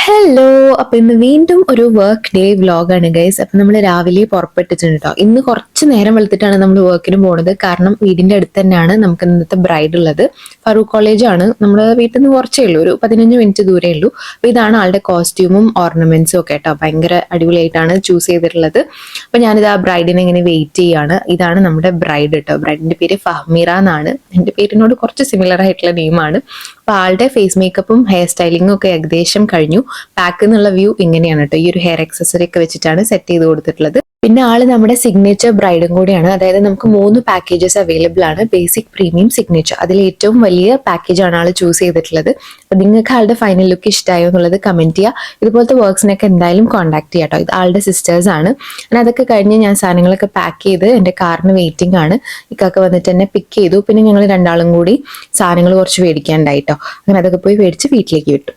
Hello. അപ്പൊ ഇന്ന് വീണ്ടും ഒരു വർക്ക് ഡേ വ്ലോഗാണ് ഗൈസ്. അപ്പൊ നമ്മൾ രാവിലെ പുറപ്പെട്ടിട്ടുണ്ട് കേട്ടോ. ഇന്ന് കുറച്ച് നേരം വെളുത്തിട്ടാണ് നമ്മൾ വർക്കിന് പോണത്. കാരണം വീടിന്റെ അടുത്ത് തന്നെയാണ് നമുക്ക് ഇന്നത്തെ ബ്രൈഡ് ഉള്ളത്. ഫറൂഖ് കോളേജാണ്. നമ്മുടെ വീട്ടിൽ നിന്ന് കുറച്ചേ ഉള്ളൂ, ഒരു 15 മിനിറ്റ് ദൂരേ ഉള്ളൂ. അപ്പൊ ഇതാണ് ആളുടെ കോസ്റ്റ്യൂമും ഓർണമെന്റ്സും ഒക്കെ കേട്ടോ. ഭയങ്കര അടിപൊളിയായിട്ടാണ് ചൂസ് ചെയ്തിട്ടുള്ളത്. അപ്പൊ ഞാനിത് ആ ബ്രൈഡിനെ ഇങ്ങനെ വെയിറ്റ് ചെയ്യാണ്. ഇതാണ് നമ്മുടെ ബ്രൈഡ് കേട്ടോ. ബ്രൈഡിന്റെ പേര് ഫഹ്മീറ എന്നാണ്. എന്റെ പേരിനോട് കുറച്ച് സിമിലർ ആയിട്ടുള്ള നെയിമാണ്. അപ്പൊ ആളുടെ ഫേസ് മേക്കപ്പും ഹെയർ സ്റ്റൈലിങ്ങും ഒക്കെ ഏകദേശം കഴിഞ്ഞു. പാക്ക് എന്നുള്ള വ്യൂ ഇങ്ങനെയാണ് കേട്ടോ. ഈ ഒരു ഹെയർ ആക്സസറി ഒക്കെ വെച്ചിട്ടാണ് സെറ്റ് ചെയ്ത് കൊടുത്തിട്ടുള്ളത്. പിന്നെ ആള് നമ്മുടെ സിഗ്നേച്ചർ ബ്രൈഡും കൂടിയാണ്. അതായത് നമുക്ക് 3 പാക്കേജസ് അവൈലബിൾ ആണ്: ബേസിക്, പ്രീമിയം, സിഗ്നേച്ചർ. അതിൽ ഏറ്റവും വലിയ പാക്കേജ് ആണ് ആൾ ചൂസ് ചെയ്തിട്ടുള്ളത്. അപ്പൊ നിങ്ങൾക്ക് ആളുടെ ഫൈനൽ ലുക്ക് ഇഷ്ടമായോ എന്നുള്ളത് കമന്റ് ചെയ്യുക. ഇതുപോലത്തെ വർക്ക്സിനൊക്കെ എന്തായാലും കോൺടാക്ട് ചെയ്യാം കേട്ടോ. ഇത് ആളുടെ സിസ്റ്റേഴ്സ് ആണ്. അങ്ങനെ അതൊക്കെ കഴിഞ്ഞ് ഞാൻ സാധനങ്ങളൊക്കെ പാക്ക് ചെയ്ത് എൻ്റെ കാറിന് വെയിറ്റിംഗ് ആണ്. ഇക്കൊക്കെ വന്നിട്ട് എന്നെ പിക്ക് ചെയ്തു. പിന്നെ ഞങ്ങൾ രണ്ടാളും കൂടി സാധനങ്ങൾ കുറച്ച് മേടിക്കാനുണ്ടായിട്ടോ. അങ്ങനെ അതൊക്കെ പോയി മേടിച്ച് വീട്ടിലേക്ക് വിട്ടു.